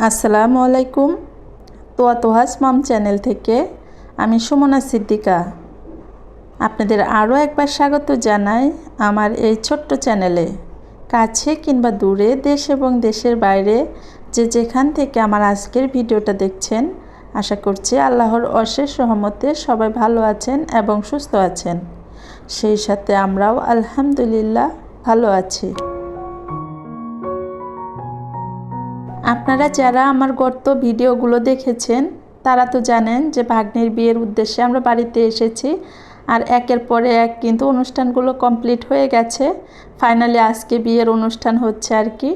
আসসালামু আলাইকুম। তোয়াজ মম চ্যানেল থেকে আমি সুমনা সিদ্দিকা আপনাদের আরও একবার স্বাগত জানাই আমার এই ছোট্ট চ্যানেলে। কাছে কিংবা দূরে, দেশ এবং দেশের বাইরে যে যেখান থেকে আমার আজকের ভিডিওটা দেখছেন, আশা করছি আল্লাহর অশেষ রহমতে সবাই ভালো আছেন এবং সুস্থ আছেন। সেই সাথে আমরাও আলহামদুলিল্লাহ ভালো আছি। আপনারা যারা আমার গত ভিডিওগুলো দেখেছেন তারা তো জানেন যে ভাগ্নির বিয়ের উদ্দেশ্যে আমরা বাড়িতে এসেছি, আর একের পরে এক কিন্তু অনুষ্ঠানগুলো কমপ্লিট হয়ে গেছে। ফাইনালি আজকে বিয়ের অনুষ্ঠান হচ্ছে আর কি।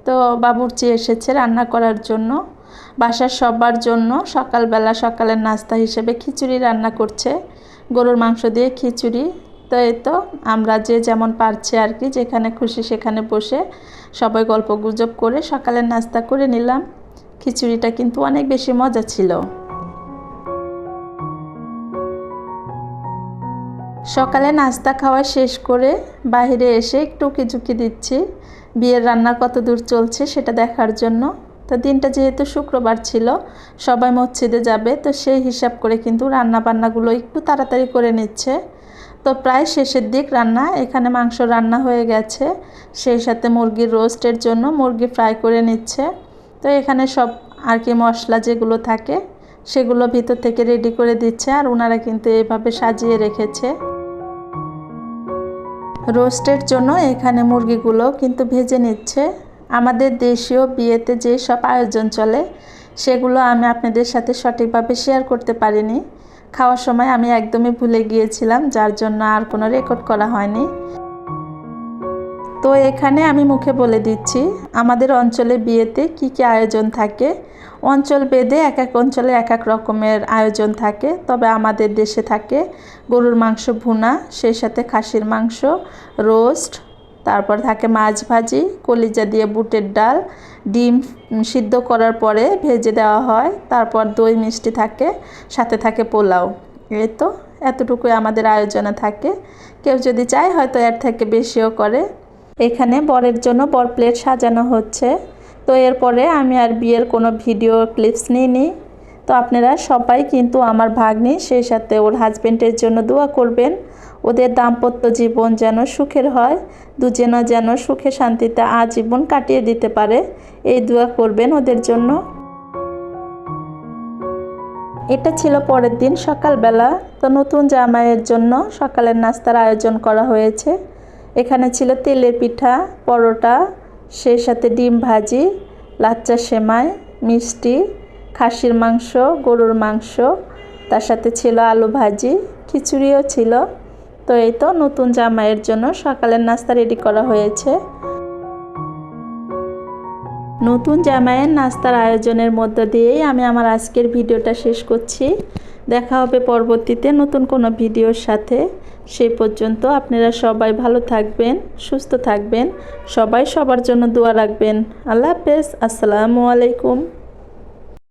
তো বাবুর্চি এসেছে রান্না করার জন্য, বাসার সবার জন্য সকালবেলা সকালের নাস্তা হিসেবে খিচুড়ি রান্না করছে, গরুর মাংস দিয়ে খিচুড়ি। তো এই তো আমরা যে যেমন পারছে আর কি, যেখানে খুশি সেখানে বসে সবাই গল্প গুজব করে সকালের নাস্তা করে নিলাম। খিচুড়িটা কিন্তু অনেক বেশি মজা ছিল। সকালে নাস্তা খাওয়া শেষ করে বাইরে এসে একটু উকিঝুঁকি দিচ্ছি বিয়ের রান্না কত দূর চলছে সেটা দেখার জন্য। তো দিনটা যেহেতু শুক্রবার ছিল, সবাই মসজিদে যাবে, তো সেই হিসাব করে কিন্তু রান্না বান্নাগুলো একটু তাড়াতাড়ি করে নিচ্ছে। তো প্রায় শেষের দিক রান্না। এখানে মাংস রান্না হয়ে গেছে, সেই সাথে মুরগির রোস্টের জন্য মুরগি ফ্রাই করে নিচ্ছে। তো এখানে সব আর কি মশলা যেগুলো থাকে সেগুলো ভিতর থেকে রেডি করে দিচ্ছে, আর ওনারা কিন্তু এভাবে সাজিয়ে রেখেছে। রোস্টের জন্য এখানে মুরগিগুলো কিন্তু ভেজে নিচ্ছে। আমাদের দেশীয় বিয়েতে যে সব আয়োজন চলে সেগুলো আমি আপনাদের সাথে সঠিকভাবে শেয়ার করতে পারিনি। খাওয়ার সময় আমি একদমই ভুলে গিয়েছিলাম, যার জন্য আর কোনো রেকর্ড করা হয়নি। তো এখানে আমি মুখে বলে দিচ্ছি আমাদের অঞ্চলে বিয়েতে কি কি আয়োজন থাকে। অঞ্চল ভেদে এক এক অঞ্চলে এক এক রকমের আয়োজন থাকে, তবে আমাদের দেশে থাকে গরুর মাংস ভুনা, সেই সাথে খাসির মাংস, রোস্ট, তারপর থাকে মাছ ভাজি, কলিজা দিয়ে বুটের ডাল, ডিম সিদ্ধ করার পরে ভেজে দেওয়া হয়, তারপর দই মিষ্টি থাকে, সাথে থাকে পোলাও। এই তো এতটুকুই আমাদের আয়োজনে থাকে। কেউ যদি চায় হয়তো এর থেকে বেশিও করে। এখানে বরের জন্য বর প্লেট সাজানো হচ্ছে। তো এরপরে আমি আর বিয়ের কোনো ভিডিও ক্লিপস নিইনি। তো আপনারা সবাই কিন্তু আমার ভাগ্নি সেই সাথে ওর হাজব্যান্ডের জন্য দোয়া করবেন, ওদের দাম্পত্য জীবন যেন সুখের হয়, দুজনে যেন সুখে শান্তিতে আজীবন কাটিয়ে দিতে পারে, এই দোয়া করবেন ওদের জন্য। এটা ছিল পরের দিন সকালবেলা। তো নতুন জামাইয়ের জন্য সকালের নাস্তার আয়োজন করা হয়েছে। এখানে ছিল তেলের পিঠা, পরোটা, সেই সাথে ডিম ভাজি, লাচ্চা সেমাই, মিষ্টি, খাসির মাংস, গরুর মাংস, তার সাথে ছিল আলু ভাজি, খিচুড়িও ছিল। তো এই তো নতুন জামাইয়ের জন্য সকালের নাস্তা রেডি করা হয়েছে। নতুন জামাইয়ের নাস্তার আয়োজনের মধ্য দিয়েই আমি আমার আজকের ভিডিওটা শেষ করছি। দেখা হবে পরবর্তীতে নতুন কোনো ভিডিওর সাথে। সেই পর্যন্ত আপনারা সবাই ভালো থাকবেন, সুস্থ থাকবেন, সবাই সবার জন্য দোয়া রাখবেন। আল্লাহ হাফেজ। আসসালামু আলাইকুম।